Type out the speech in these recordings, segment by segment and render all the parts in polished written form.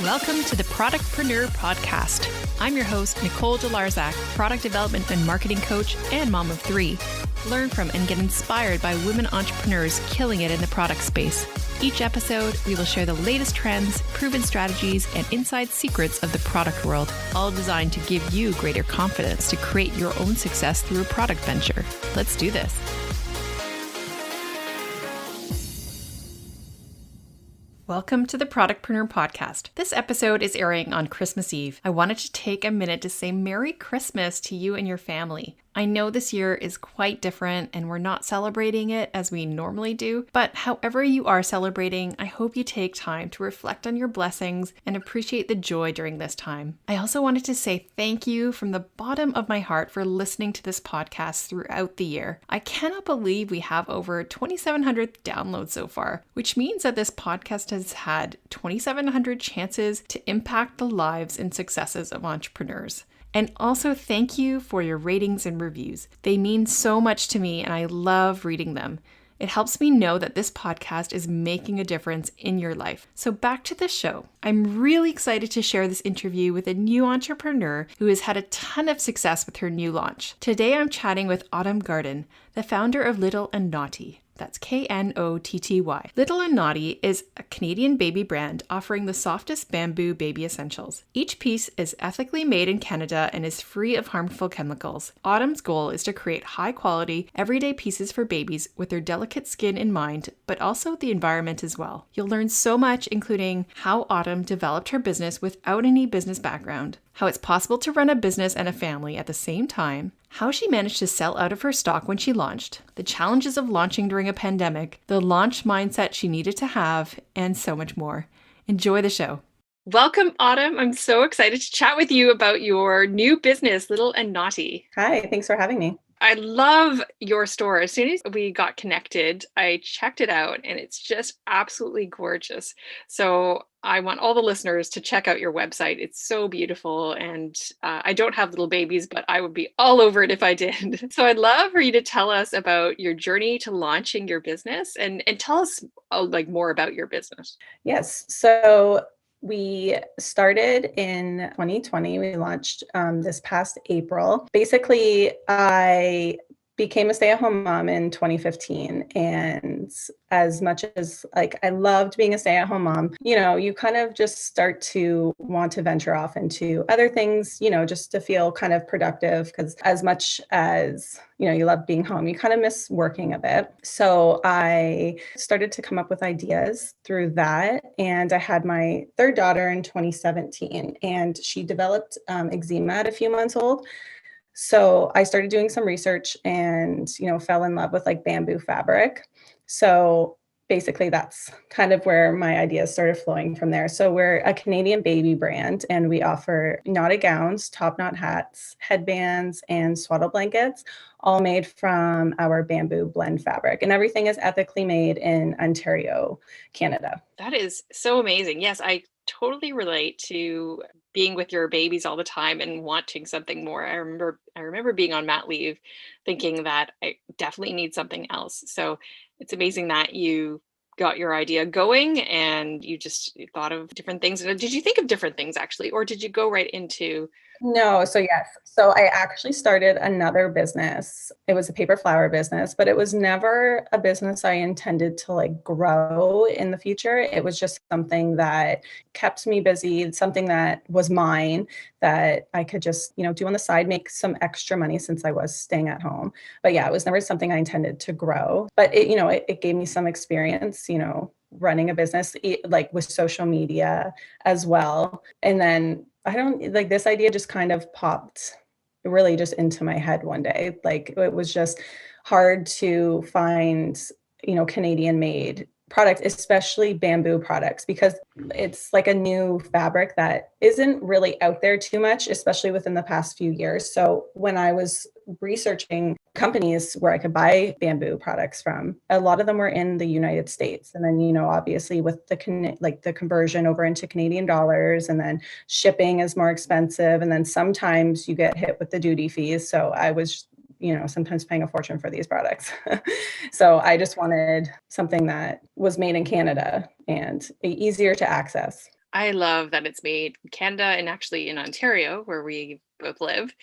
Welcome to the Productpreneur Podcast. I'm your host, Nicole Jelarzak, product development and marketing coach and mom of three. Learn from and get inspired by women entrepreneurs killing it in the product space. Each episode, we will share the latest trends, proven strategies, and inside secrets of the product world, all designed to give you greater confidence to create your own success through a product venture. Let's do this. Welcome to the Productpreneur Podcast. This episode is airing on Christmas Eve. I wanted to take a minute to say Merry Christmas to you and your family. I know this year is quite different and we're not celebrating it as we normally do, but however you are celebrating, I hope you take time to reflect on your blessings and appreciate the joy during this time. I also wanted to say thank you from the bottom of my heart for listening to this podcast throughout the year. I cannot believe we have over 2,700 downloads so far, which means that this podcast has had 2,700 chances to impact the lives and successes of entrepreneurs. And also thank you for your ratings and reviews. They mean so much to me and I love reading them. It helps me know that this podcast is making a difference in your life. So back to the show. I'm really excited to share this interview with a new entrepreneur who has had a ton of success with her new launch. Today I'm chatting with Autumn Garden, the founder of Little and Knotty. That's Knotty. Little and Knotty is a Canadian baby brand offering the softest bamboo baby essentials. Each piece is ethically made in Canada and is free of harmful chemicals. Autumn's goal is to create high-quality, everyday pieces for babies with their delicate skin in mind, but also the environment as well. You'll learn so much, including how Autumn developed her business without any business background, how it's possible to run a business and a family at the same time, how she managed to sell out of her stock when she launched, the challenges of launching during a pandemic, the launch mindset she needed to have, and so much more. Enjoy the show. Welcome, Autumn. I'm so excited to chat with you about your new business, Little and Knotty. Hi, thanks for having me. I love your store. As soon as we got connected, I checked it out and it's just absolutely gorgeous. So I want all the listeners to check out your website. It's so beautiful. And I don't have little babies, but I would be all over it if I did. So I'd love for you to tell us about your journey to launching your business and tell us more about your business. Yes. So we started in 2020. We launched this past April. Basically, I became a stay-at-home mom in 2015. And as much as I loved being a stay-at-home mom, you kind of just start to want to venture off into other things, just to feel kind of productive, because as much as you love being home, you kind of miss working a bit. So I started to come up with ideas through that. And I had my third daughter in 2017, and she developed eczema at a few months old. So I started doing some research and, fell in love with bamboo fabric. So basically that's kind of where my ideas started flowing from there. So we're a Canadian baby brand and we offer knotted gowns, top knot hats, headbands, and swaddle blankets, all made from our bamboo blend fabric. And everything is ethically made in Ontario, Canada. That is so amazing. Yes, I totally relate to being with your babies all the time and wanting something more. I remember being on mat leave thinking that I definitely need something else. So it's amazing that you got your idea going and you thought of different things. Did you think of different things actually, or did you go right into? No. So yes. So I actually started another business. It was a paper flower business, but it was never a business I intended to grow in the future. It was just something that kept me busy, something that was mine that I could just, do on the side, make some extra money since I was staying at home. But yeah, it was never something I intended to grow, but it gave me some experience, running a business, with social media as well. And then this idea just kind of popped really just into my head one day. It was just hard to find, Canadian made products, especially bamboo products, because it's a new fabric that isn't really out there too much, especially within the past few years. So when I was researching companies where I could buy bamboo products from, a lot of them were in the United States. And then, obviously with the conversion over into Canadian dollars, and then shipping is more expensive. And then sometimes you get hit with the duty fees. So I was sometimes paying a fortune for these products. So I just wanted something that was made in Canada and easier to access. I love that it's made in Canada and actually in Ontario, where we both live.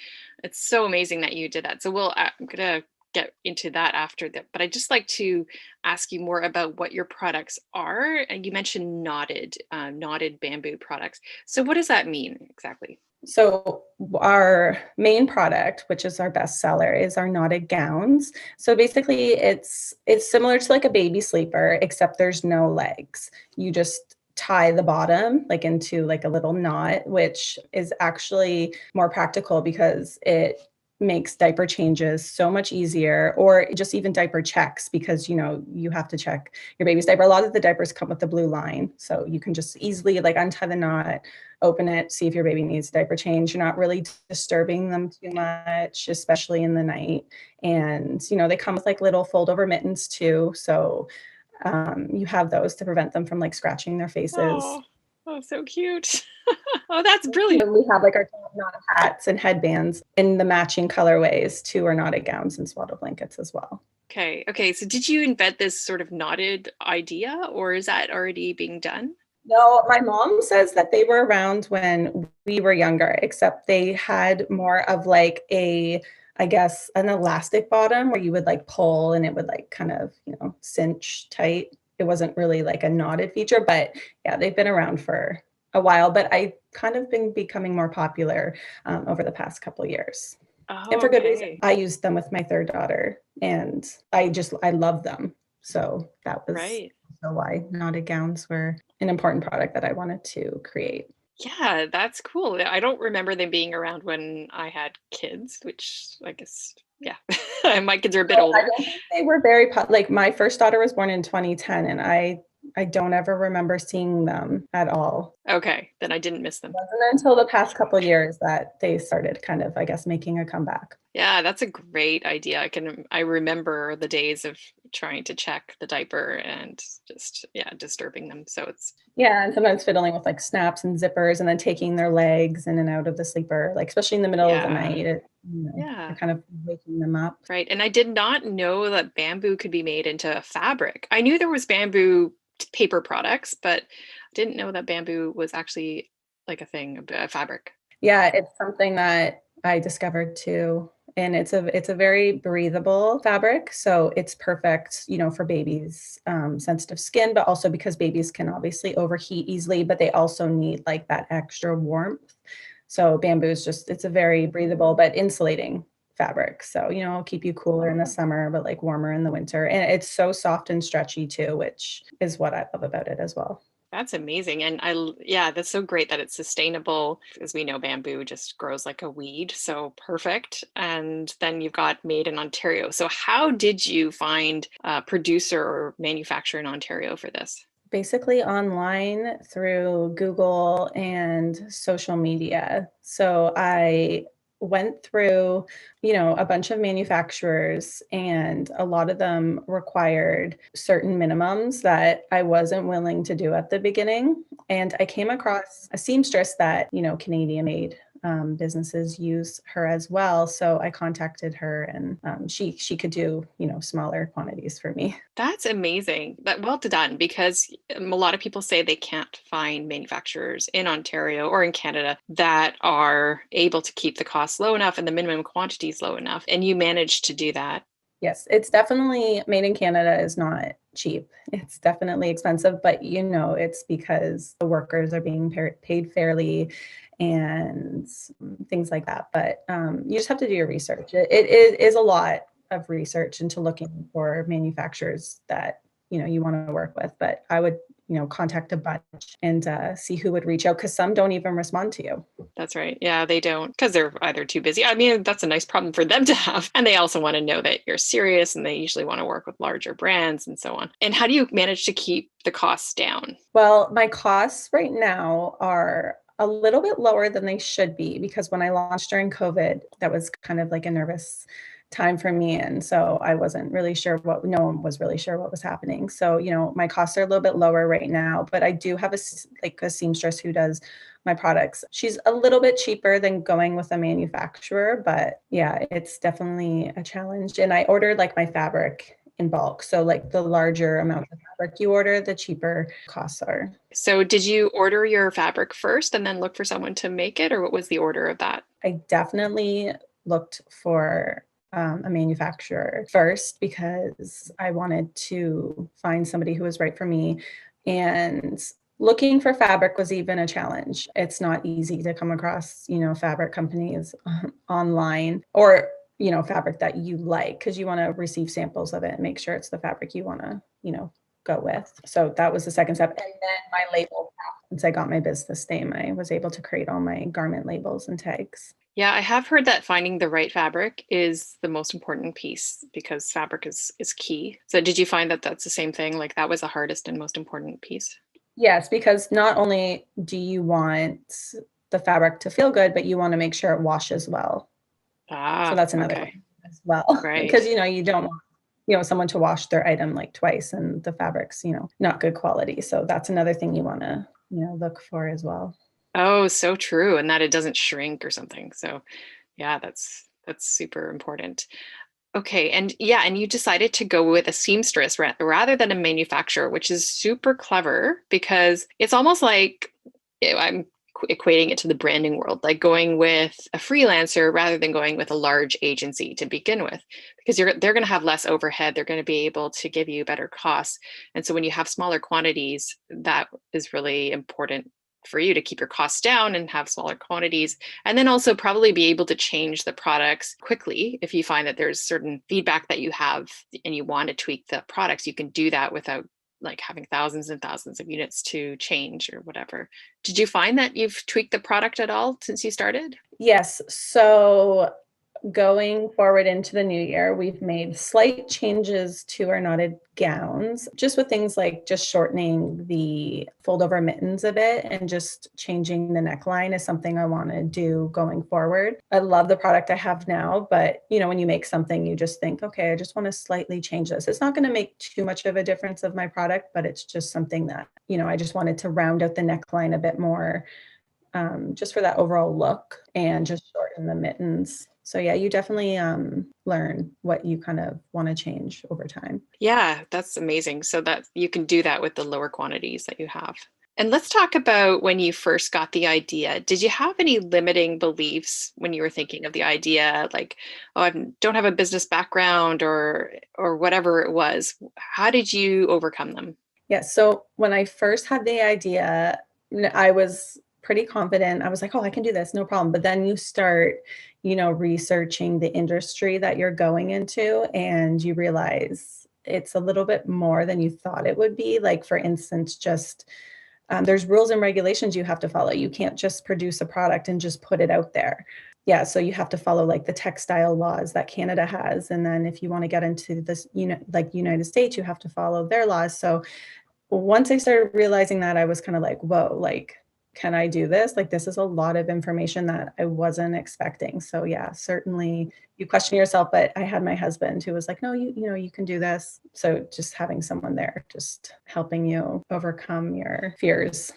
It's so amazing that you did that. So I'm gonna get into that after that, but I'd just like to ask you more about what your products are. And you mentioned knotted bamboo products. So what does that mean exactly? So our main product, which is our best seller, is our knotted gowns. So basically it's similar to like a baby sleeper, except there's no legs. You just tie the bottom like into like a little knot, which is actually more practical because it makes diaper changes so much easier, or just even diaper checks, because you have to check your baby's diaper. A lot of the diapers come with the blue line, so you can just easily like untie the knot, open it, see if your baby needs a diaper change. You're not really disturbing them too much, especially in the night. And they come with like little fold over mittens too, so you have those to prevent them from like scratching their faces. Oh, oh, so cute. Oh, that's brilliant. And we have like our top knot hats and headbands in the matching colorways to our knotted gowns and swaddle blankets as well. Okay. Okay. So did you invent this sort of knotted idea, or is that already being done? No, my mom says that they were around when we were younger, except they had more of like I guess, an elastic bottom where you would like pull and it would like kind of, cinch tight. It wasn't really like a knotted feature, but yeah, they've been around for a while, but I kind of been becoming more popular over the past couple of years. And Oh, for good reason. okay. I used them with my third daughter and I love them. So that was Right. why knotted gowns were an important product that I wanted to create. Yeah, that's cool. I don't remember them being around when I had kids, which I guess, yeah, my kids are a bit I older. don't think they were very like my first daughter was born in 2010, and I don't ever remember seeing them at all. Okay, then I didn't miss them. It wasn't until the past couple of years that they started kind of, I guess, making a comeback. Yeah, that's a great idea. I remember the days of trying to check the diaper and just, yeah, disturbing them. So it's, Yeah, and sometimes fiddling with like snaps and zippers and then taking their legs in and out of the sleeper, like especially in the middle of the yeah, night, you're yeah, kind of waking them up. right. And I did not know that bamboo could be made into fabric. I knew there was bamboo paper products, but I didn't know that bamboo was actually like a thing, a fabric. Yeah, it's something that I discovered too. And it's a very breathable fabric. So it's perfect, for babies' sensitive skin, but also because babies can obviously overheat easily, but they also need like that extra warmth. So bamboo is it's a very breathable but insulating fabric. So, it'll keep you cooler in the summer, but like warmer in the winter. And it's so soft and stretchy too, which is what I love about it as well. That's amazing. And yeah, that's so great that it's sustainable. As we know, bamboo just grows like a weed. So perfect. And then you've got made in Ontario. So, how did you find a producer or manufacturer in Ontario for this? Basically online through Google and social media. So I went through, a bunch of manufacturers, and a lot of them required certain minimums that I wasn't willing to do at the beginning. And I came across a seamstress that, Canadian made businesses use her as well. So I contacted her, and she could do smaller quantities for me. That's amazing. That well done, because a lot of people say they can't find manufacturers in Ontario or in Canada that are able to keep the costs low enough and the minimum quantities low enough. And you managed to do that. Yes, it's definitely made in Canada is not cheap. It's definitely expensive, but it's because the workers are being paid fairly and things like that. But you just have to do your research. It is a lot of research into looking for manufacturers that you want to work with. But I would contact a bunch and see who would reach out, because some don't even respond to you. That's right. Yeah, they don't, because they're either too busy. I mean, that's a nice problem for them to have. And they also want to know that you're serious, and they usually want to work with larger brands and so on. And how do you manage to keep the costs down? Well, my costs right now are a little bit lower than they should be, because when I launched during COVID, that was kind of like a nervous time for me. And so I wasn't really sure no one was really sure what was happening. So, my costs are a little bit lower right now, but I do have a seamstress who does my products. She's a little bit cheaper than going with a manufacturer, but yeah, it's definitely a challenge. And I ordered like my fabric in bulk. So like the larger amount of fabric you order, the cheaper costs are. So did you order your fabric first and then look for someone to make it, or what was the order of that? I definitely looked for a manufacturer first because I wanted to find somebody who was right for me. And looking for fabric was even a challenge. It's not easy to come across, fabric companies online, or, fabric that you like, because you want to receive samples of it and make sure it's the fabric you want to, go with. So that was the second step. And then my label, once I got my business name, I was able to create all my garment labels and tags. Yeah, I have heard that finding the right fabric is the most important piece because fabric is key. So did you find that that's the same thing? Like that was the hardest and most important piece? Yes, because not only do you want the fabric to feel good, but you want to make sure it washes well. So Ah, that's another okay. thing as well. Right. Because you don't want someone to wash their item like twice and the fabric's not good quality. So that's another thing you want to look for as well. Oh, so true. And that it doesn't shrink or something. So yeah, that's super important. Okay, and yeah, and you decided to go with a seamstress rather than a manufacturer, which is super clever because it's almost like I'm equating it to the branding world, like going with a freelancer rather than going with a large agency to begin with, because they're going to have less overhead, they're going to be able to give you better costs, and so when you have smaller quantities, that is really important for you to keep your costs down and have smaller quantities, and then also probably be able to change the products quickly. If you find that there's certain feedback that you have and you want to tweak the products, you can do that without like having thousands and thousands of units to change or whatever. Did you find that you've tweaked the product at all since you started? Yes. So going forward into the new year, we've made slight changes to our knotted gowns, just with things like just shortening the fold over mittens a bit and just changing the neckline is something I want to do going forward. I love the product I have now, but when you make something, you just think, okay, I just want to slightly change this. It's not going to make too much of a difference of my product, but it's just something that, I just wanted to round out the neckline a bit more, just for that overall look and just shorten the mittens. So yeah, you definitely learn what you kind of want to change over time. Yeah, that's amazing. So that you can do that with the lower quantities that you have. And let's talk about when you first got the idea. Did you have any limiting beliefs when you were thinking of the idea, like, oh, I don't have a business background or whatever it was? How did you overcome them? Yeah. So when I first had the idea, I was pretty confident. I was like, oh, I can do this, no problem. But then you start, researching the industry that you're going into, and you realize it's a little bit more than you thought it would be. Like, for instance, just there's rules and regulations you have to follow. You can't just produce a product and just put it out there. Yeah, so you have to follow like the textile laws that Canada has, and then if you want to get into this, like United States, you have to follow their laws. So once I started realizing that, I was kind of like, whoa, like, can I do this? Like, this is a lot of information that I wasn't expecting. So yeah, certainly you question yourself, but I had my husband who was like, no, you can do this. So just having someone there, just helping you overcome your fears.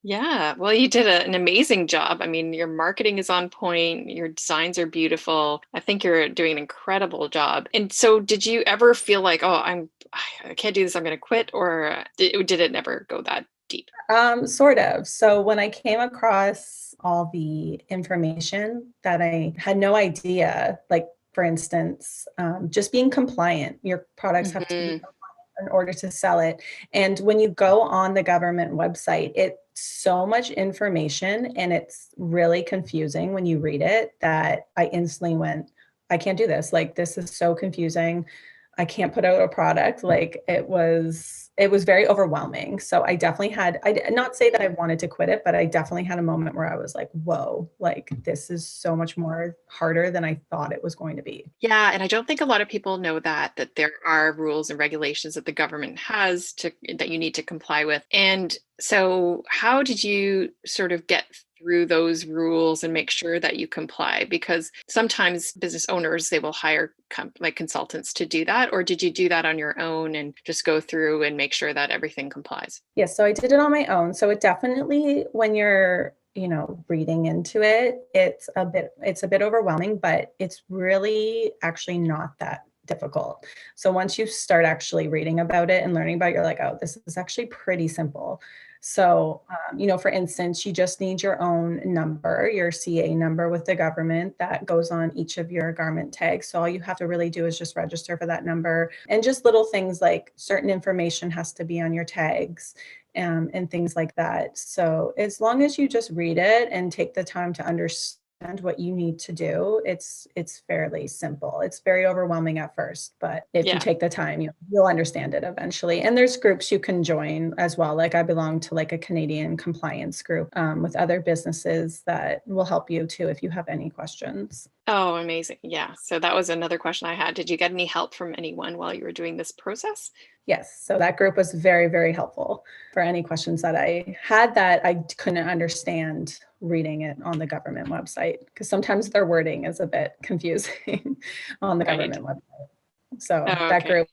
Yeah, well, you did an amazing job. I mean, your marketing is on point, your designs are beautiful. I think you're doing an incredible job. And so, did you ever feel like, oh, I can't do this, I'm going to quit, or did it never go that deep? Sort of. So when I came across all the information that I had no idea, like for instance, just being compliant, your products have to be Hmm. compliant in order to sell it. And when you go on the government website, it's so much information and it's really confusing when you read it that I instantly went, I can't do this. Like, this is so confusing. I can't put out a product. Like, it was very overwhelming. So I definitely had, I did not say that I wanted to quit it, but I definitely had a moment where I was like, whoa, like this is so much more harder than I thought it was going to be. Yeah, and I don't think a lot of people know that there are rules and regulations that the government has to that you need to comply with. And so how did you sort of get through those rules and make sure that you comply? Because sometimes business owners, they will hire like consultants to do that, or did you do that on your own and just go through and make sure that everything complies? Yes, so I did it on my own. So it definitely, when you're, reading into it, it's a bit overwhelming, but it's really actually not that difficult. So once you start actually reading about it and learning about it, you're like, oh, this is actually pretty simple. So, for instance, you just need your own number, your CA number with the government that goes on each of your garment tags. So all you have to really do is just register for that number, and just little things like certain information has to be on your tags, and things like that. So as long as you just read it and take the time to understand what you need to do, it's fairly simple. It's very overwhelming at first, but if you Yeah. take the time, you'll understand it eventually. And there's groups you can join as well. Like I belong to like a Canadian compliance group, with other businesses that will help you too if you have any questions. Oh, amazing. Yeah. So that was another question I had. Did you get any help from anyone while you were doing this process? Yes. So that group was very, very helpful for any questions that I had that I couldn't understand reading it on the government website, because sometimes their wording is a bit confusing on the Right. government website. So Oh, that okay. group,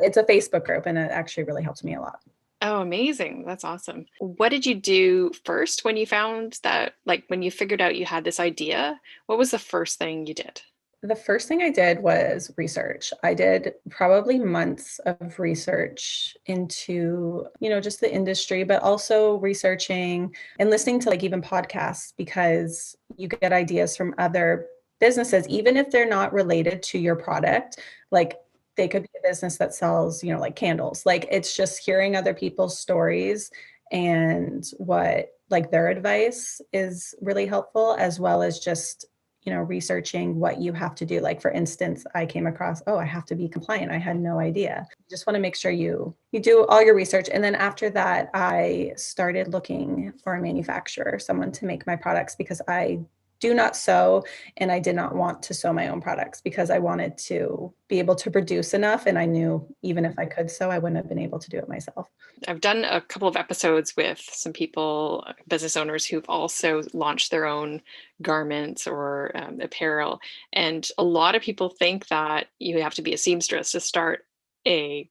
it's a Facebook group, and it actually really helped me a lot. Oh, amazing. That's awesome. What did you do first when you found that, like when you figured out you had this idea? What was the first thing you did? The first thing I did was research. I did probably months of research into, just the industry, but also researching and listening to like even podcasts, because you get ideas from other businesses, even if they're not related to your product. Like they could be a business that sells, like candles. Like it's just hearing other people's stories and what like their advice is really helpful, as well as just researching what you have to do. Like for instance, I came across, oh, I have to be compliant. I had no idea. You just want to make sure you do all your research. And then after that, I started looking for a manufacturer, someone to make my products, because I do not sew, and I did not want to sew my own products because I wanted to be able to produce enough. And I knew even if I could sew, I wouldn't have been able to do it myself. I've done a couple of episodes with some people, business owners who've also launched their own garments or apparel. And a lot of people think that you have to be a seamstress to start a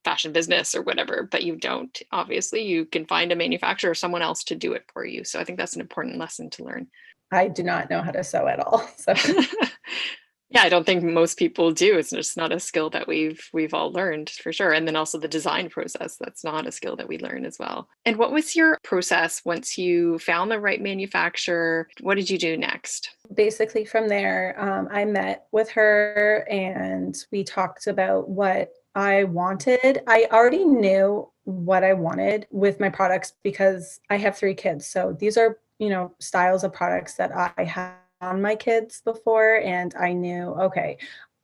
fashion business or whatever, but you don't. Obviously, you can find a manufacturer or someone else to do it for you. So I think that's an important lesson to learn. I do not know how to sew at all. So Yeah, I don't think most people do. It's just not a skill that we've all learned for sure. And then also the design process, that's not a skill that we learn as well. And what was your process once you found the right manufacturer? What did you do next? basically from there, I met with her and we talked about what I wanted. I already knew what I wanted with my products because I have 3 kids. So these are, styles of products that I had on my kids before. And I knew, okay,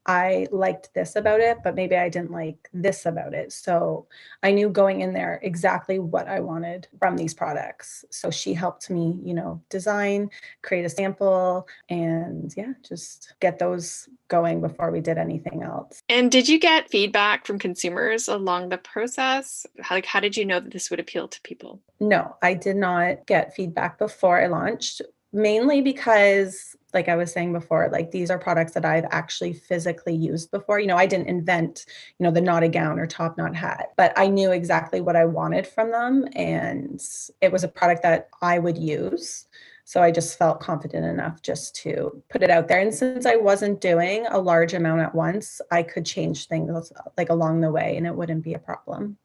I liked this about it, but maybe I didn't like this about it. So I knew going in there exactly what I wanted from these products. So she helped me, design, create a sample, and yeah, just get those going before we did anything else. And did you get feedback from consumers along the process? How did you know that this would appeal to people? No, I did not get feedback before I launched, mainly because, like I was saying before, like these are products that I've actually physically used before. I didn't invent, the knotted gown or top knot hat, but I knew exactly what I wanted from them. And it was a product that I would use. So I just felt confident enough just to put it out there. And since I wasn't doing a large amount at once, I could change things like along the way and it wouldn't be a problem.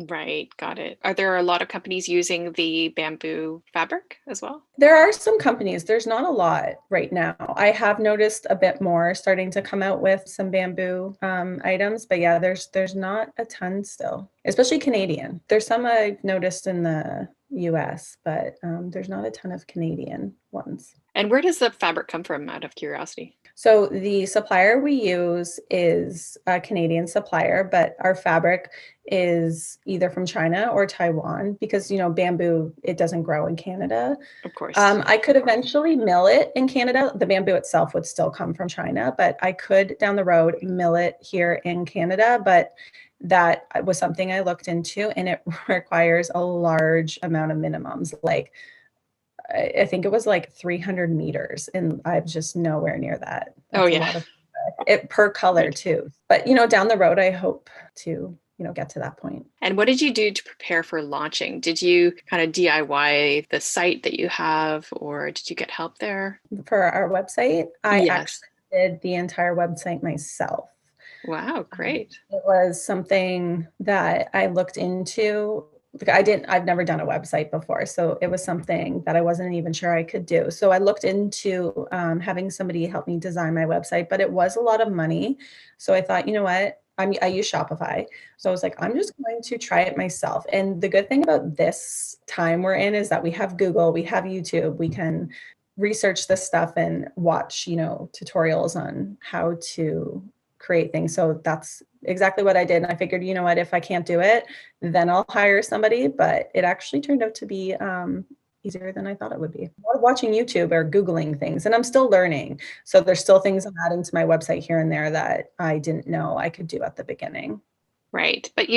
Right, got it. Are there a lot of companies using the bamboo fabric as well? There are some companies, there's not a lot right now. I have noticed a bit more starting to come out with some bamboo items, but yeah, there's not a ton still, especially Canadian. There's some I've noticed in the US, but there's not a ton of Canadian ones. And where does the fabric come from, out of curiosity? So the supplier we use is a Canadian supplier, but our fabric is either from China or Taiwan because, bamboo, it doesn't grow in Canada. Of course. I could eventually mill it in Canada. The bamboo itself would still come from China, but I could down the road mill it here in Canada. But that was something I looked into, and it requires a large amount of minimums. Like I think it was like 300 meters, and I'm just nowhere near that. Oh, That's a yeah. lot of it per color Right. too. But down the road, I hope to get to that point. And what did you do to prepare for launching? Did you kind of DIY the site that you have, or did you get help there? For our website, I Yes. actually did the entire website myself. Wow, great. It was something that I looked into. Like I've never done a website before. So it was something that I wasn't even sure I could do. So I looked into having somebody help me design my website, but it was a lot of money. So I thought, you know what? I use Shopify. So I was like, I'm just going to try it myself. And the good thing about this time we're in is that we have Google, we have YouTube, we can research this stuff and watch, tutorials on how to create things. So that's exactly what I did. And I figured, you know what, if I can't do it, then I'll hire somebody. But it actually turned out to be easier than I thought it would be. Watching YouTube or Googling things, and I'm still learning. So there's still things I'm adding to my website here and there that I didn't know I could do at the beginning. Right. But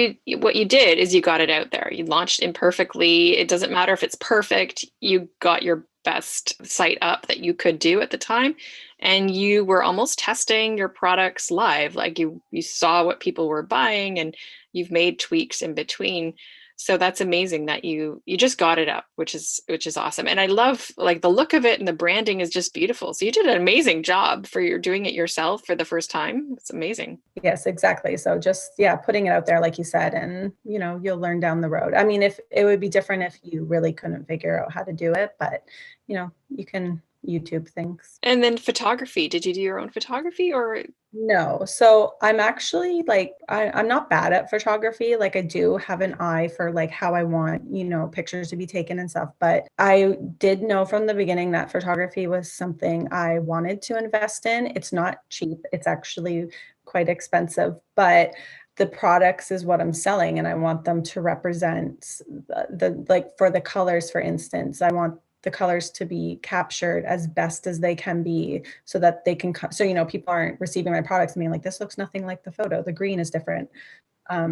what you did is you got it out there. You launched imperfectly. It doesn't matter if it's perfect. You got your best site up that you could do at the time. And you were almost testing your products live. Like you saw what people were buying and you've made tweaks in between. So that's amazing that you just got it up, which is awesome. And I love like the look of it, and the branding is just beautiful. So you did an amazing job for your doing it yourself for the first time. It's amazing. Yes, exactly. So just, yeah, putting it out there, like you said, and, you'll learn down the road. I mean, if it would be different if you really couldn't figure out how to do it, but, you can YouTube things. And then photography. Did you do your own photography or? No. So I'm actually like, I'm not bad at photography. Like I do have an eye for like how I want, pictures to be taken and stuff. But I did know from the beginning that photography was something I wanted to invest in. It's not cheap. It's actually quite expensive, but the products is what I'm selling and I want them to represent the like for the colors, for instance, I want the colors to be captured as best as they can be so that they can so people aren't receiving my products and being like, this looks nothing like the photo, the green is different.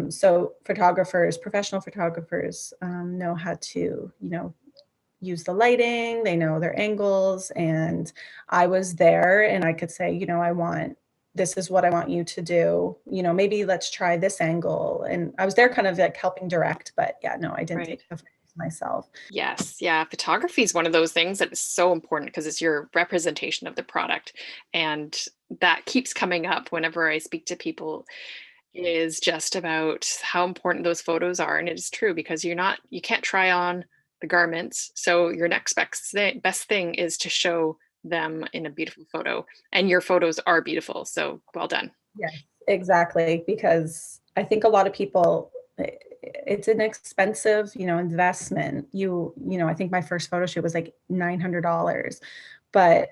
So photographers, professional photographers, know how to use the lighting, they know their angles, and I was there and I could say, I want, this is what I want you to do, maybe let's try this angle, and I was there kind of like helping direct, but yeah, no, I didn't Right. take the photos myself. Yes. Yeah. Photography is one of those things that is so important because it's your representation of the product. And that keeps coming up whenever I speak to people, is just about how important those photos are. And it is true because you can't try on the garments. So your next best thing is to show them in a beautiful photo. And your photos are beautiful. So well done. Yes, exactly. Because I think a lot of people, it's an expensive, investment. I think my first photo shoot was like $900, but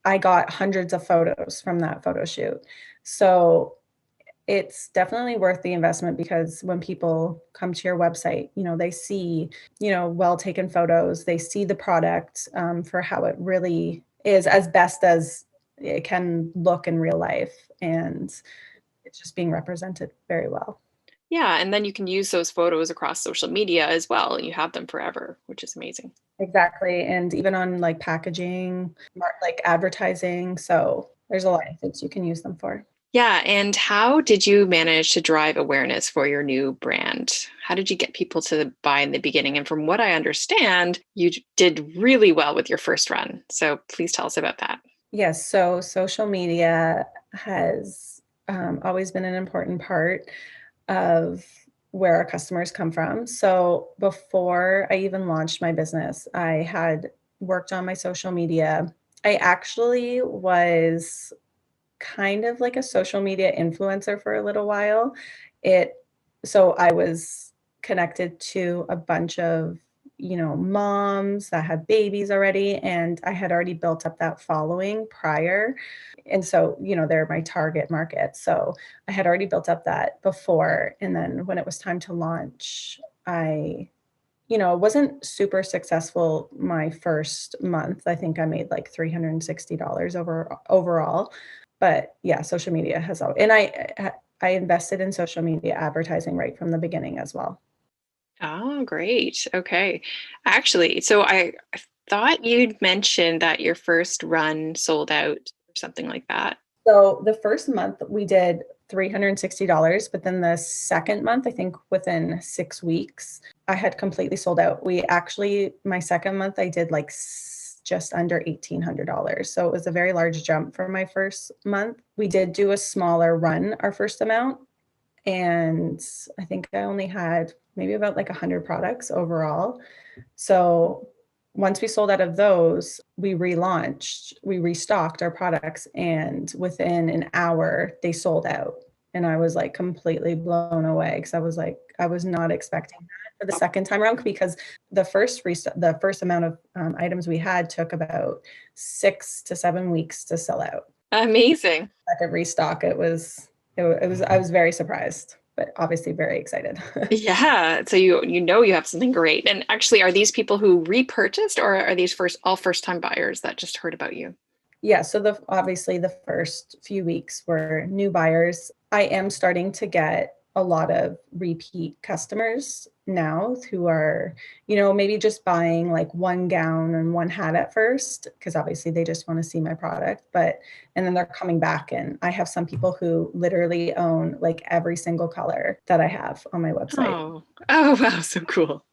I got hundreds of photos from that photo shoot. So it's definitely worth the investment because when people come to your website, they see, well taken photos, they see the product for how it really is, as best as it can look in real life. And it's just being represented very well. Yeah. And then you can use those photos across social media as well. You have them forever, which is amazing. Exactly. And even on like packaging, like advertising. So there's a lot of things you can use them for. Yeah. And how did you manage to drive awareness for your new brand? How did you get people to buy in the beginning? And from what I understand, you did really well with your first run. So please tell us about that. Yes. So social media has always been an important part of where our customers come from. So before I even launched my business, I had worked on my social media. I actually was kind of like a social media influencer for a little while. It so I was connected to a bunch of, moms that had babies already, and I had already built up that following prior. And so, they're my target market. So I had already built up that before. And then when it was time to launch, it wasn't super successful my first month. I think I made like $360 overall. But yeah, social media has always, and I invested in social media advertising right from the beginning as well. Oh, great. Okay. Actually, so I thought you'd mentioned that your first run sold out or something like that. So the first month we did $360, but then the second month, I think within 6 weeks, I had completely sold out. My second month, I did like just under $1,800. So it was a very large jump for my first month. We did do a smaller run our first amount. And I think I only had maybe about like 100 products overall. So once we sold out of those, we relaunched, we restocked our products, and within an hour, they sold out. And I was like completely blown away because I was like, I was not expecting that for the second time around, because the first amount of items we had took about 6 to 7 weeks to sell out. Amazing. Second restock, I was very surprised, but obviously very excited. Yeah. So you have something great. And actually, are these people who repurchased, or are these all first time buyers that just heard about you? Yeah, so obviously the first few weeks were new buyers. I am starting to get a lot of repeat customers now who are, maybe just buying like one gown and one hat at first, because obviously they just want to see my product, and then they're coming back. And I have some people who literally own like every single color that I have on my website. Oh, wow. So cool.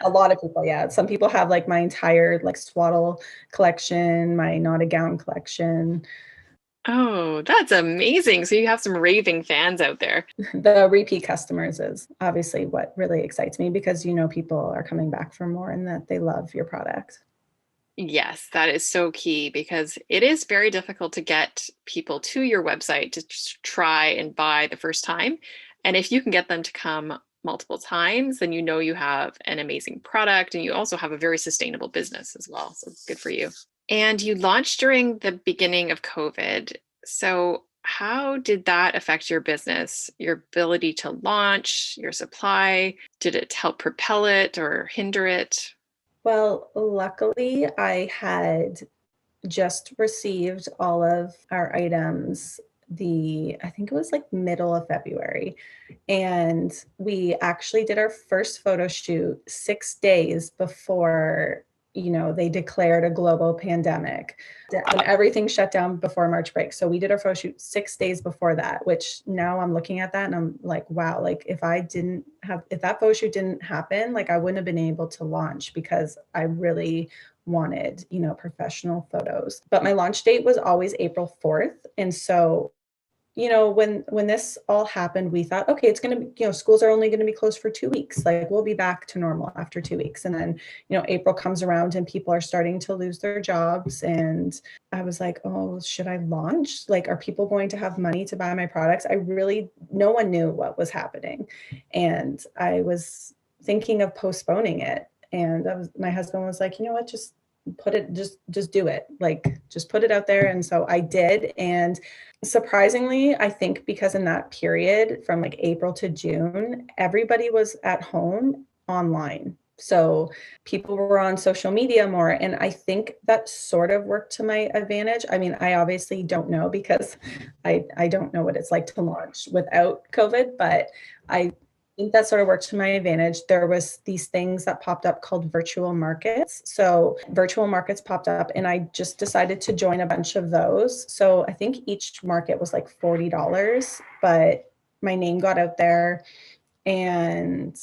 A lot of people, yeah. Some people have like my entire like swaddle collection, my not a gown collection. Oh, that's amazing. So you have some raving fans out there. The repeat customers is obviously what really excites me, because people are coming back for more and that they love your product. Yes, that is so key, because it is very difficult to get people to your website to try and buy the first time. And if you can get them to come multiple times, then you have an amazing product, and you also have a very sustainable business as well. So good for you. And you launched during the beginning of COVID. So how did that affect your business, your ability to launch, your supply? Did it help propel it or hinder it? Well, luckily, I had just received all of our items I think it was like middle of February. And we actually did our first photo shoot 6 days before, they declared a global pandemic, when everything shut down before March break. So we did our photo shoot 6 days before that, which now I'm looking at that and I'm like, wow, like if that photo shoot didn't happen, like I wouldn't have been able to launch, because I really wanted, professional photos. But my launch date was always April 4th. And so, when this all happened, we thought, okay, it's going to be, schools are only going to be closed for 2 weeks. Like we'll be back to normal after 2 weeks. And then, April comes around and people are starting to lose their jobs. And I was like, oh, should I launch? Like, are people going to have money to buy my products? No one knew what was happening. And I was thinking of postponing it. And my husband was like, you know what, just do it. Like, just put it out there. And so I did. And surprisingly, I think because in that period from like April to June, everybody was at home online. So people were on social media more. And I think that sort of worked to my advantage. I mean, I obviously don't know, because I don't know what it's like to launch without COVID, but I think that sort of worked to my advantage. There was these things that popped up called virtual markets. So virtual markets popped up and I just decided to join a bunch of those. So I think each market was like $40, but my name got out there. And,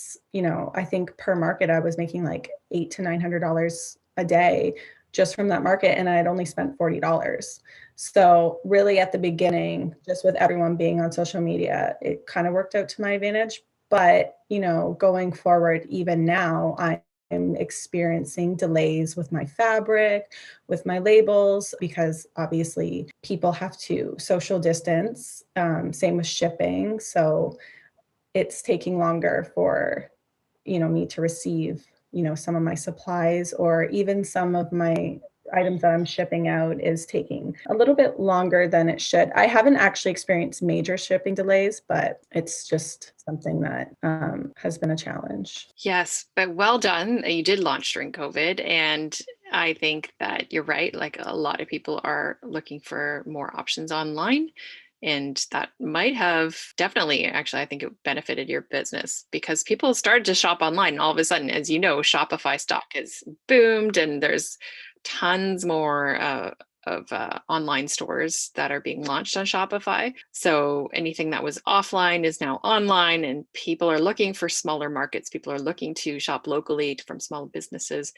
I think per market, I was making like $800 to $900 a day just from that market. And I had only spent $40. So really at the beginning, just with everyone being on social media, it kind of worked out to my advantage. But, going forward, even now, I'm experiencing delays with my fabric, with my labels, because obviously people have to social distance, same with shipping. So it's taking longer for, me to receive, some of my supplies, or even some of my items that I'm shipping out is taking a little bit longer than it should. I haven't actually experienced major shipping delays, but it's just something that has been a challenge. Yes, but well done. You did launch during COVID. And I think that you're right. Like a lot of people are looking for more options online. And that might have definitely, actually, I think it benefited your business, because people started to shop online. And all of a sudden, as you know, Shopify stock has boomed, and there's tons more of online stores that are being launched on Shopify. So anything that was offline is now online, and people are looking for smaller markets. People are looking to shop locally from small businesses.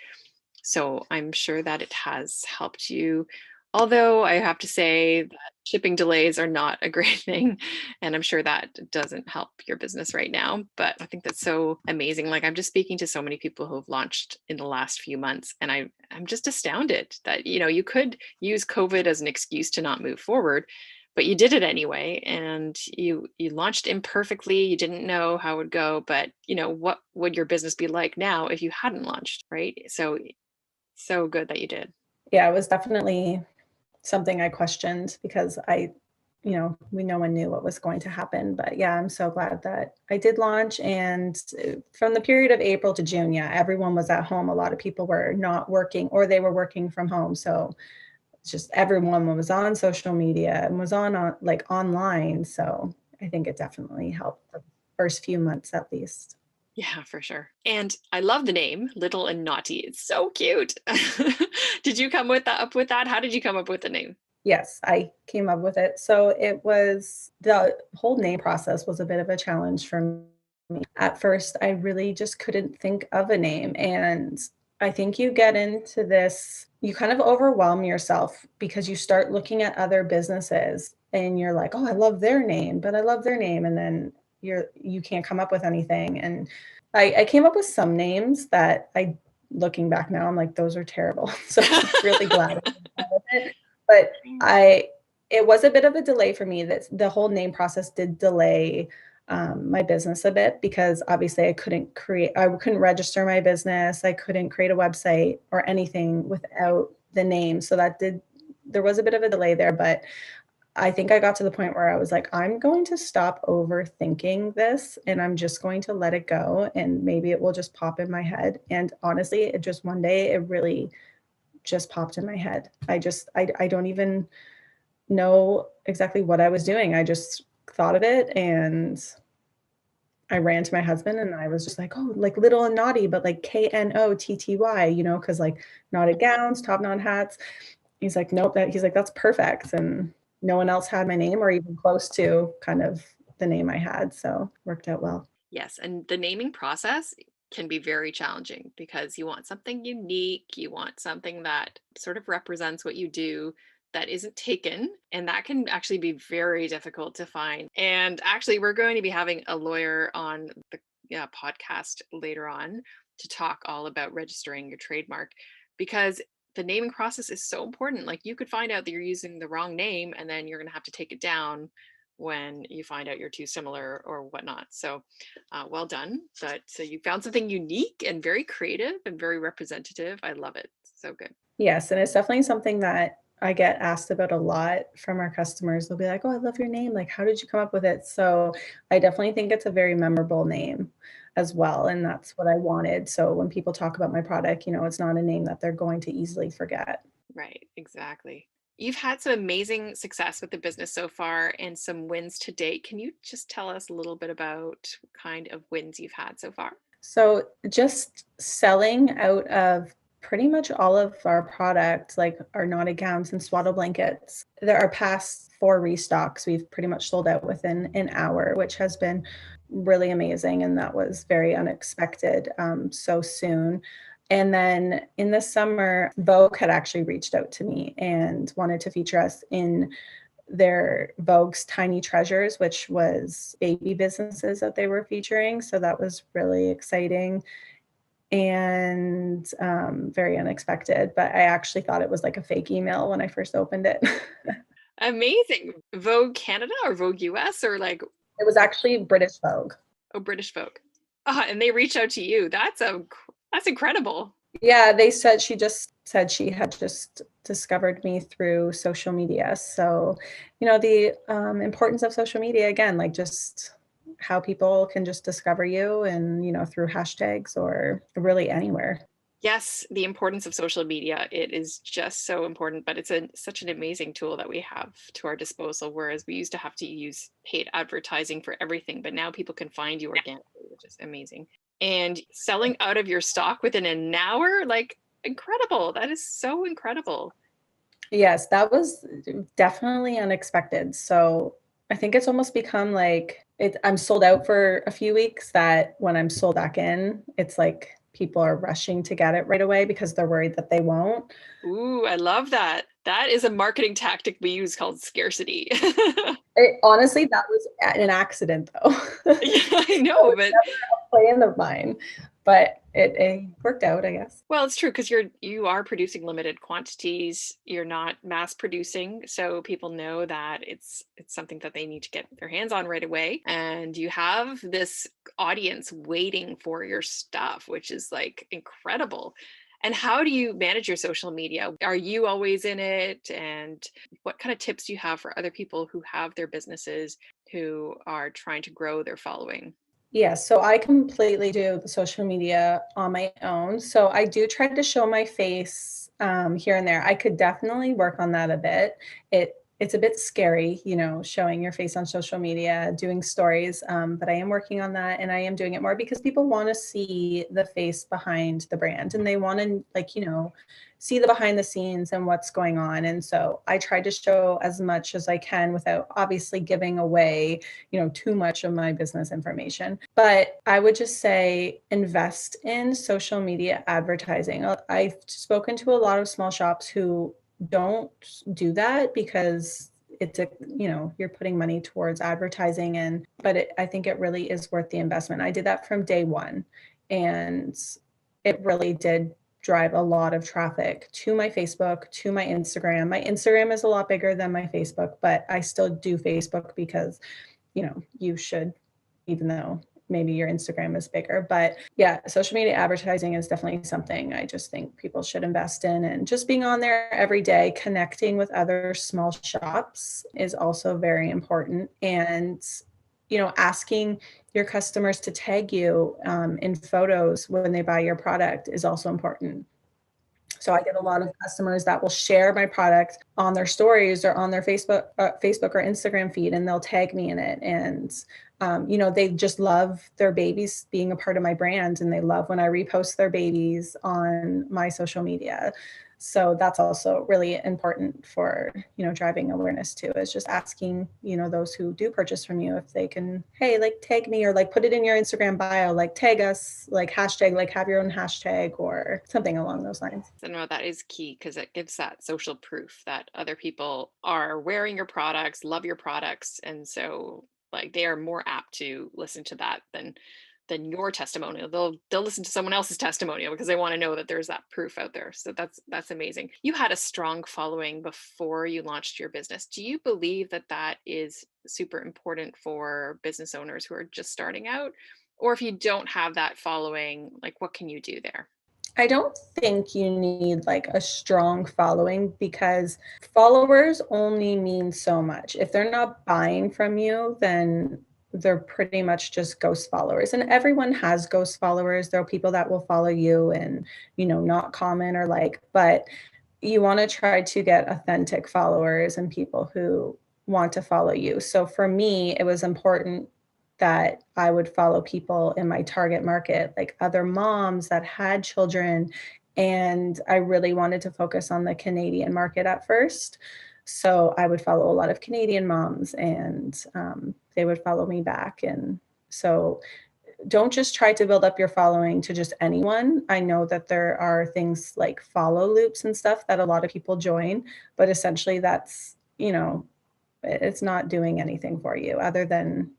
So I'm sure that it has helped you. Although I have to say that shipping delays are not a great thing. And I'm sure that doesn't help your business right now. But I think that's so amazing. Like I'm just speaking to so many people who have launched in the last few months. And I'm just astounded that, you could use COVID as an excuse to not move forward, but you did it anyway. And you launched imperfectly. You didn't know how it would go, but what would your business be like now if you hadn't launched, right? So good that you did. Yeah, it was definitely something I questioned because no one knew what was going to happen. But yeah, I'm so glad that I did launch. And from the period of April to June, yeah, everyone was at home. A lot of people were not working or they were working from home. So it's just everyone was on social media and was on like online. So I think it definitely helped the first few months at least. Yeah, for sure. And I love the name, Little and Knotty. It's so cute. Did you come up with that? How did you come up with the name? Yes, I came up with it. So the whole name process was a bit of a challenge for me. At first, I really just couldn't think of a name. And I think you get into this, you kind of overwhelm yourself because you start looking at other businesses and you're like, oh, I love their name, but I love their name. And then you can't come up with anything. And I came up with some names that looking back now, I'm like, those are terrible. So I'm really glad I came up with it. But it was a bit of a delay for me. That the whole name process did delay my business a bit because obviously I couldn't register my business. I couldn't create a website or anything without the name. So there was a bit of a delay there, but I think I got to the point where I was like, I'm going to stop overthinking this and I'm just going to let it go. And maybe it will just pop in my head. And honestly, it just one day, it really just popped in my head. I don't even know exactly what I was doing. I just thought of it and I ran to my husband and I was just like, oh, like Little and Knotty, but like Knotty, because like knotted gowns, top knot hats. He's like, nope, he's like, that's perfect. And no one else had my name or even close to kind of the name I had. So worked out well. Yes, and the naming process can be very challenging because you want something unique, you want something that sort of represents what you do that isn't taken, and that can actually be very difficult to find. And actually, we're going to be having a lawyer on the podcast later on to talk all about registering your trademark because the naming process is so important. Like you could find out that you're using the wrong name and then you're going to have to take it down when you find out you're too similar or whatnot. So well done. So you found something unique and very creative and very representative. I love it. So good. Yes, and it's definitely something that I get asked about a lot from our customers. They'll be like, "Oh, I love your name. Like, how did you come up with it?" So I definitely think it's a very memorable name as well, and that's what I wanted. So when people talk about my product, it's not a name that they're going to easily forget. Right, exactly. You've had some amazing success with the business so far and some wins to date. Can you just tell us a little bit about what kind of wins you've had so far? So just selling out of pretty much all of our products, like our knotted gowns and swaddle blankets. There are past 4 restocks we've pretty much sold out within an hour, which has been really amazing. And that was very unexpected so soon. And then in the summer, Vogue had actually reached out to me and wanted to feature us in their Vogue's Tiny Treasures, which was baby businesses that they were featuring. So that was really exciting and very unexpected. But I actually thought it was like a fake email when I first opened it. Amazing. Vogue Canada or Vogue US or like, It was actually British Vogue. oh, British Vogue. And they reached out to you. That's incredible. Yeah, they said she had just discovered me through social media. So, the importance of social media again, like just how people can just discover you and, through hashtags or really anywhere. Yes, the importance of social media. It is just so important, but it's such an amazing tool that we have to our disposal. Whereas we used to have to use paid advertising for everything, but now people can find you organically, which is amazing. And selling out of your stock within an hour, like incredible. That is so incredible. Yes, that was definitely unexpected. So I think it's almost become like I'm sold out for a few weeks that when I'm sold back in, it's like people are rushing to get it right away because they're worried that they won't. Ooh, I love that. That is a marketing tactic we use called scarcity. Honestly, that was an accident though. Yeah, I That know, was but never a plan of mine, but it worked out, I guess. well, it's true because you are producing limited quantities. You're not mass producing, so people know that it's something that they need to get their hands on right away. And you have this audience waiting for your stuff, which is like incredible. And how do you manage your social media? Are you always in it? And what kind of tips do you have for other people who have their businesses who are trying to grow their following? Yeah, so I completely do the social media on my own. So I do try to show my face here and there. I could definitely work on that a bit. It's a bit scary, showing your face on social media, doing stories, but I am working on that, and I am doing it more because people want to see the face behind the brand, and they want to see the behind the scenes and what's going on. And so I try to show as much as I can without obviously giving away too much of my business information. But I would just say invest in social media advertising. I've spoken to a lot of small shops who don't do that because you're putting money towards advertising, I think it really is worth the investment. I did that from day one, and it really did drive a lot of traffic to my Facebook, to my Instagram. My Instagram is a lot bigger than my Facebook, but I still do Facebook because, you should, even though maybe your Instagram is bigger. But yeah, social media advertising is definitely something I just think people should invest in. And just being on there every day, connecting with other small shops is also very important. And asking your customers to tag you in photos when they buy your product is also important. So I get a lot of customers that will share my product on their stories or on their Facebook or Instagram feed, and they'll tag me in it. And they just love their babies being a part of my brand, and they love when I repost their babies on my social media. So that's also really important for, driving awareness too, is just asking, those who do purchase from you if they can, hey, like tag me, or like put it in your Instagram bio, like tag us, like hashtag, like have your own hashtag or something along those lines. So no, that is key because it gives that social proof that other people are wearing your products, love your products, and so like they are more apt to listen to that than your testimonial. They'll listen to someone else's testimonial because they want to know that there's that proof out there. So that's amazing. You had a strong following before you launched your business. Do you believe that that is super important for business owners who are just starting out? Or if you don't have that following, like what can you do there? I don't think you need like a strong following because followers only mean so much. If they're not buying from you, then they're pretty much just ghost followers. And everyone has ghost followers. There are people that will follow you and, not comment or like, but you want to try to get authentic followers and people who want to follow you. So for me, it was important that I would follow people in my target market, like other moms that had children. And I really wanted to focus on the Canadian market at first. So I would follow a lot of Canadian moms, and they would follow me back. And so don't just try to build up your following to just anyone. I know that there are things like follow loops and stuff that a lot of people join, but essentially that's, it's not doing anything for you other than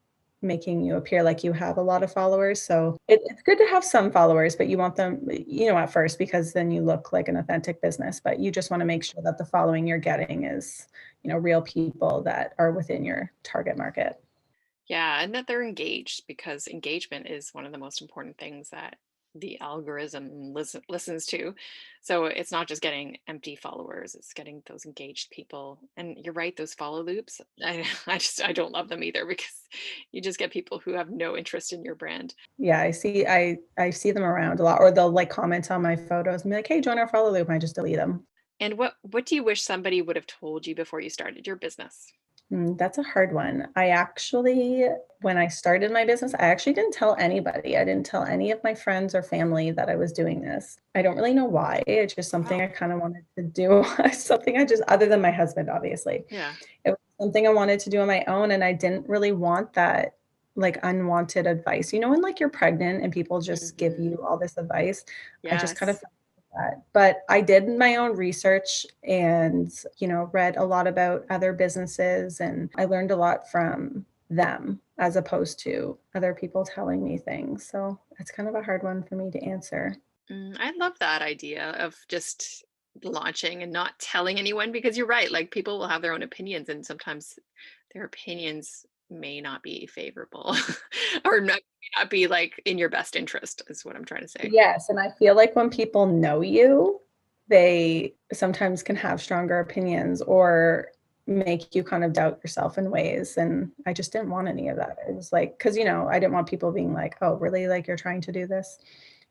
making you appear like you have a lot of followers. So it's good to have some followers, but you want them, at first, because then you look like an authentic business. But you just want to make sure that the following you're getting is, real people that are within your target market. Yeah, and that they're engaged because engagement is one of the most important things that the algorithm listens to. So it's not just getting empty followers, it's getting those engaged people. And you're right, those follow loops, I don't love them either because you just get people who have no interest in your brand. Yeah, I see them around a lot, or they'll like comment on my photos and be like, "Hey, join our follow loop." And I just delete them. And what do you wish somebody would have told you before you started your business? That's a hard one. When I started my business, I actually didn't tell anybody. I didn't tell any of my friends or family that I was doing this. I don't really know why. It's just something Wow. I kind of wanted to do. Something I just, other than my husband, obviously. Yeah. It was something I wanted to do on my own. And I didn't really want that. like unwanted advice. You know, when like you're pregnant and people just give Mhm. you all this advice, I just kind of Yes. felt that. But I did my own research and, you know, read a lot about other businesses, and I learned a lot from them as opposed to other people telling me things. So it's kind of a hard one for me to answer. I love that idea of just launching and not telling anyone because you're right. Like people will have their own opinions, and sometimes their opinions may not be favorable or may not be like in your best interest, is what I'm trying to say. Yes, and I feel like when people know you, they sometimes can have stronger opinions or make you kind of doubt yourself in ways, and I just didn't want any of that. It was like, because you know, I didn't want people being like, "Oh, really? Like you're trying to do this?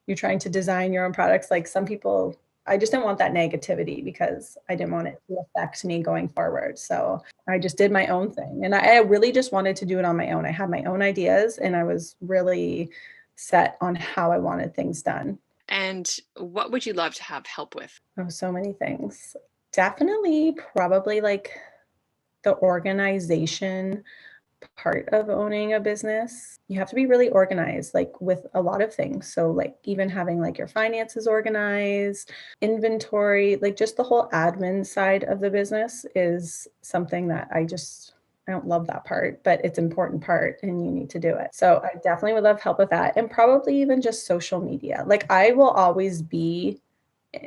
You're trying to design your own products?" Like some people, I just didn't want that negativity because I didn't want it to affect me going forward. So I just did my own thing, and I really just wanted to do it on my own. I had my own ideas, and I was really set on how I wanted things done. And what would you love to have help with? Oh, so many things. Definitely, probably like the organization part of owning a business. You have to be really organized, like with a lot of things. So, like, even having like your finances organized, inventory, like just the whole admin side of the business is something that I don't love that part, but it's an important part and you need to do it. So, I definitely would love help with that. And probably even just social media. Like, I will always be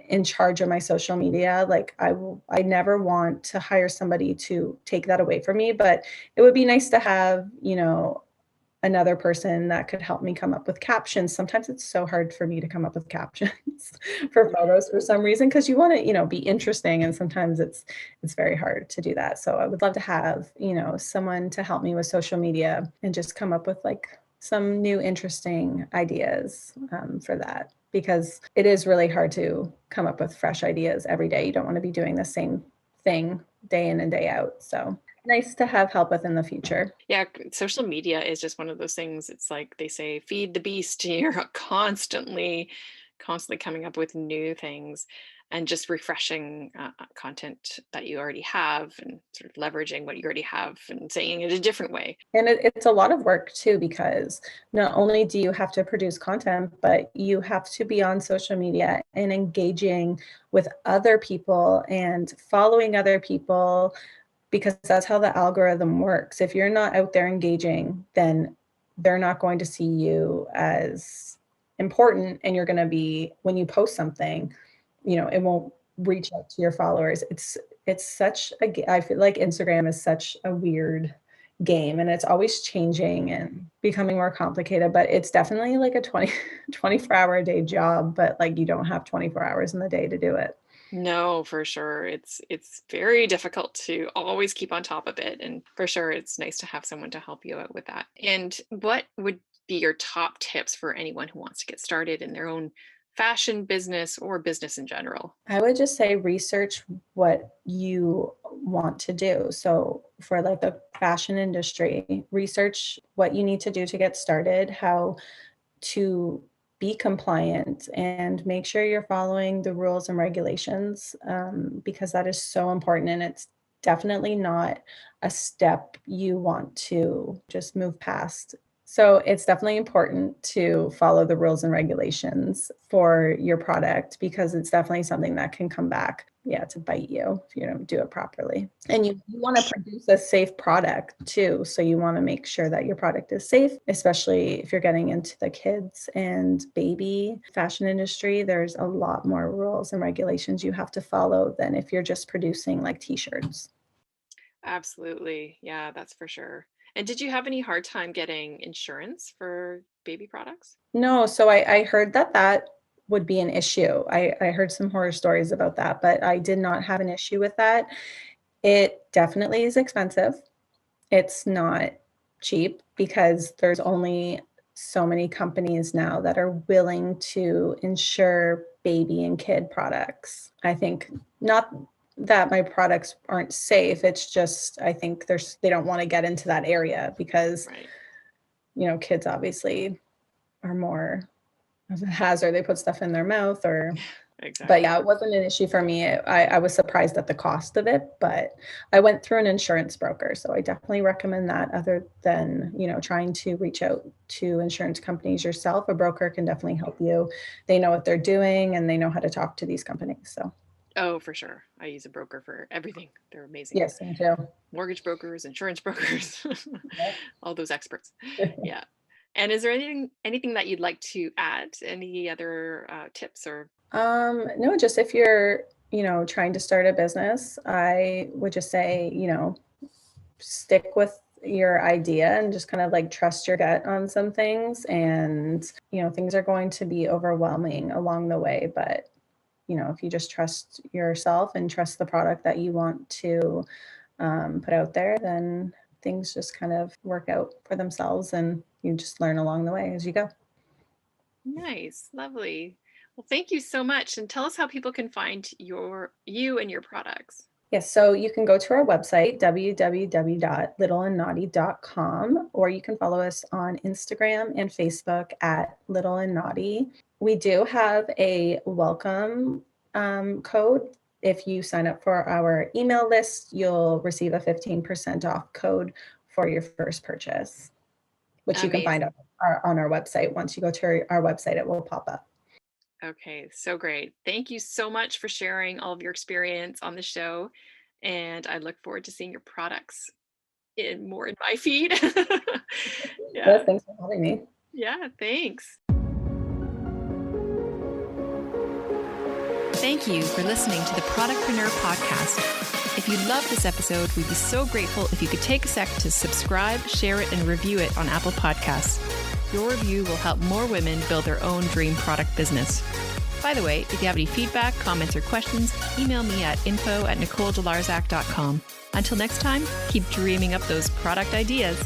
in charge of my social media. Like I never want to hire somebody to take that away from me, but it would be nice to have, you know, another person that could help me come up with captions. Sometimes it's so hard for me to come up with captions for photos for some reason because you want to, you know, be interesting, and sometimes it's very hard to do that. So I would love to have, you know, someone to help me with social media and just come up with like some new interesting ideas for that, because it is really hard to come up with fresh ideas every day. You don't want to be doing the same thing day in and day out. So nice to have help with in the future. Yeah, social media is just one of those things. It's like they say, feed the beast. You're constantly coming up with new things and just refreshing content that you already have and sort of leveraging what you already have and saying it a different way. And it's a lot of work too, because not only do you have to produce content, but you have to be on social media and engaging with other people and following other people, because that's how the algorithm works. If you're not out there engaging, then they're not going to see you as important. And you're going to be, when you post something, you know, it won't reach out to your followers. It's such a, I feel like Instagram is such a weird game, and it's always changing and becoming more complicated, but it's definitely like a 24-hour a day job, but like you don't have 24 hours in the day to do it. No, for sure. It's very difficult to always keep on top of it. And for sure, it's nice to have someone to help you out with that. And what would be your top tips for anyone who wants to get started in their own fashion business or business in general? I would just say research what you want to do. So, for like the fashion industry, research what you need to do to get started, how to be compliant, and make sure you're following the rules and regulations, because that is so important. And it's definitely not a step you want to just move past. So it's definitely important to follow the rules and regulations for your product, because it's definitely something that can come back, yeah, to bite you if you don't do it properly. And you want to produce a safe product too. So you want to make sure that your product is safe, especially if you're getting into the kids and baby fashion industry. There's a lot more rules and regulations you have to follow than if you're just producing like t-shirts. Absolutely. Yeah, that's for sure. And did you have any hard time getting insurance for baby products? No, so I heard that that would be an issue. I heard some horror stories about that, but I did not have an issue with that. It definitely is expensive. It's not cheap because there's only so many companies now that are willing to insure baby and kid products. I think not that my products aren't safe. It's just I think they don't want to get into that area because, Right. you know, kids obviously are more of a hazard. They put stuff in their mouth or Exactly. But yeah, it wasn't an issue for me. I was surprised at the cost of it, but I went through an insurance broker. So I definitely recommend that other than, trying to reach out to insurance companies yourself. A broker can definitely help you. They know what they're doing and they know how to talk to these companies. So Oh, for sure. I use a broker for everything. They're amazing. yes, me too. Mortgage brokers, insurance brokers, Yep. all those experts. Yeah. And is there anything that you'd like to add? Any other tips or? No, just if you're, trying to start a business, I would just say, stick with your idea and just kind of like trust your gut on some things. And, things are going to be overwhelming along the way. But, if you just trust yourself and trust the product that you want to put out there, then things just kind of work out for themselves and you just learn along the way as you go. Nice. Lovely. Well, thank you so much. And tell us how people can find you and your products. Yes, so you can go to our website, www.littleandknotty.com, or you can follow us on Instagram and Facebook at Little and Knotty. We do have a welcome code. If you sign up for our email list, you'll receive a 15% off code for your first purchase, which you can find Amazing. on our website. Once you go to our website, it will pop up. Okay, so great. Thank you so much for sharing all of your experience on the show. And I look forward to seeing your products more in my feed. Yes, Yeah. thanks for having me. Yeah, thanks. Thank you for listening to the Productpreneur Podcast. If you loved this episode, we'd be so grateful if you could take a sec to subscribe, share it, and review it on Apple Podcasts. Your review will help more women build their own dream product business. By the way, if you have any feedback, comments, or questions, email me at info@nicoledelarzac.com. Until next time, keep dreaming up those product ideas.